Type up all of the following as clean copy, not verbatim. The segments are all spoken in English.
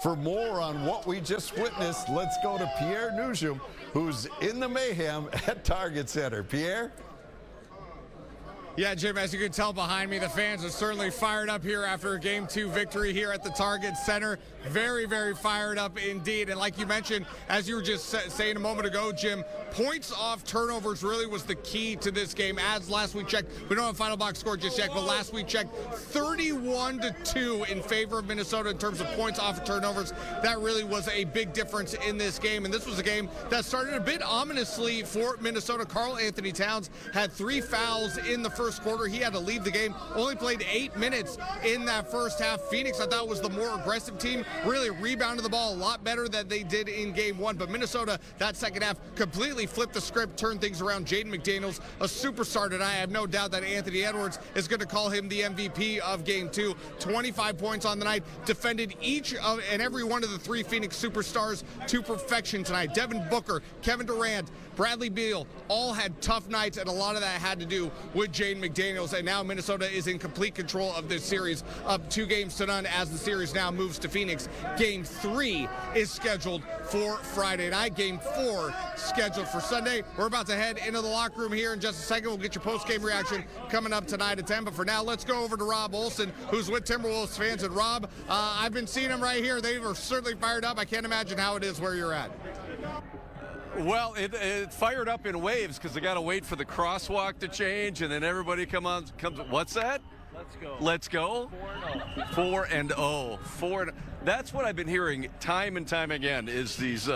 For more on what we just witnessed, let's go to Pierre Nugent, who's in the mayhem at Target Center. Pierre? Yeah, Jim, as you can tell behind me, the fans are certainly fired up here after a Game 2 victory here at the Target Center. Very, very fired up indeed. And like you mentioned, as you were just saying a moment ago, Jim, points off turnovers really was the key to this game. As last week checked, we don't have a final box score just yet, but last week checked 31-2 in favor of Minnesota in terms of points off of turnovers. That really was a big difference in this game. And this was a game that started a bit ominously for Minnesota. Karl Anthony Towns had 3 fouls in the first quarter. He had to leave the game. Only played 8 minutes in that first half. Phoenix, I thought, was the more aggressive team. Really rebounded the ball a lot better than they did in Game 1. But Minnesota, that second half, completely flipped the script, turned things around. Jaden McDaniels, a superstar tonight. I have no doubt that Anthony Edwards is going to call him the MVP of Game 2. 25 points on the night. Defended each of and every one of the 3 Phoenix superstars to perfection tonight. Devin Booker, Kevin Durant, Bradley Beal, all had tough nights, and a lot of that had to do with Jaden McDaniels. And now Minnesota is in complete control of this series, up 2-0 as the series now moves to Phoenix. Game 3 is scheduled for Friday night. Game 4 scheduled for Sunday. We're about to head into the locker room here in just a second. We'll get your post-game reaction coming up tonight at 10. But for now, let's go over to Rob Olson, who's with Timberwolves fans. And Rob, I've been seeing them right here. They were certainly fired up. I can't imagine how it is where you're at. Well, it fired up in waves because they got to wait for the crosswalk to change, and then everybody comes. What's that? Let's go. 4-0. 4. That's what I've been hearing time and time again. Is these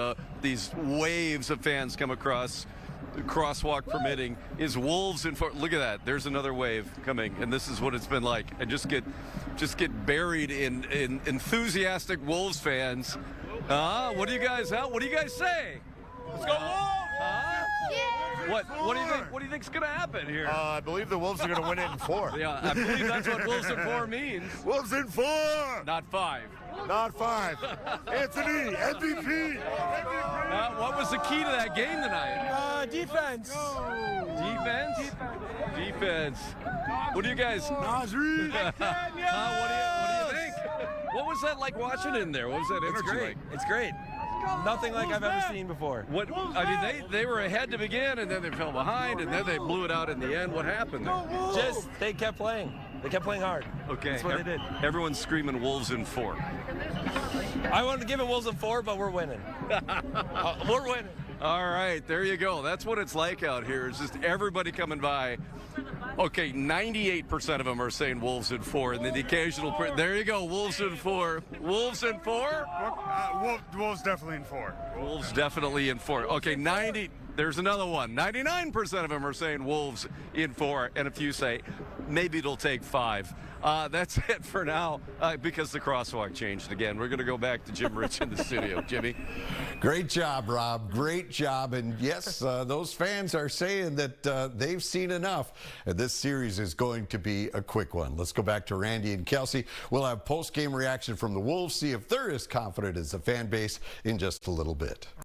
waves of fans come across, the crosswalk permitting. Is Wolves in 4? Look at that. There's another wave coming, and this is what it's been like. And just get buried in enthusiastic Wolves fans. What do you guys say? Let's go Wolves! What do you think? What do you think's going to happen here? I believe the Wolves are going to win it in 4. Yeah, I believe that's what Wolves in 4 means. Wolves in 4. Not 5. Not 5. Anthony, MVP. What was the key to that game tonight? Defense. Defense. What do you guys? Nasri. What do you think? What was that like watching in there? What was that energy like? It's great. Nothing like I've ever seen before. They were ahead to begin, and then they fell behind, and then they blew it out in the end. What happened there? They kept playing. They kept playing hard. Okay. That's what they did. Everyone's screaming Wolves in 4. I wanted to give it Wolves in 4, but we're winning. We're winning. All right, there you go. That's what it's like out here. It's just everybody coming by. Okay, 98% of them are saying Wolves in 4, and then the occasional. There you go, Wolves in 4. Wolves in 4. Wolves definitely in 4. Wolves definitely in 4. Okay, 90. There's another one. 99% of them are saying Wolves in 4, and a few say maybe it'll take 5. That's it for now because the crosswalk changed again. We're going to go back to Jim Rich in the studio. Jimmy? Great job, Rob. Great job. And yes, those fans are saying that they've seen enough. And this series is going to be a quick one. Let's go back to Randy and Kelsey. We'll have post-game reaction from the Wolves, see if they're as confident as the fan base in just a little bit.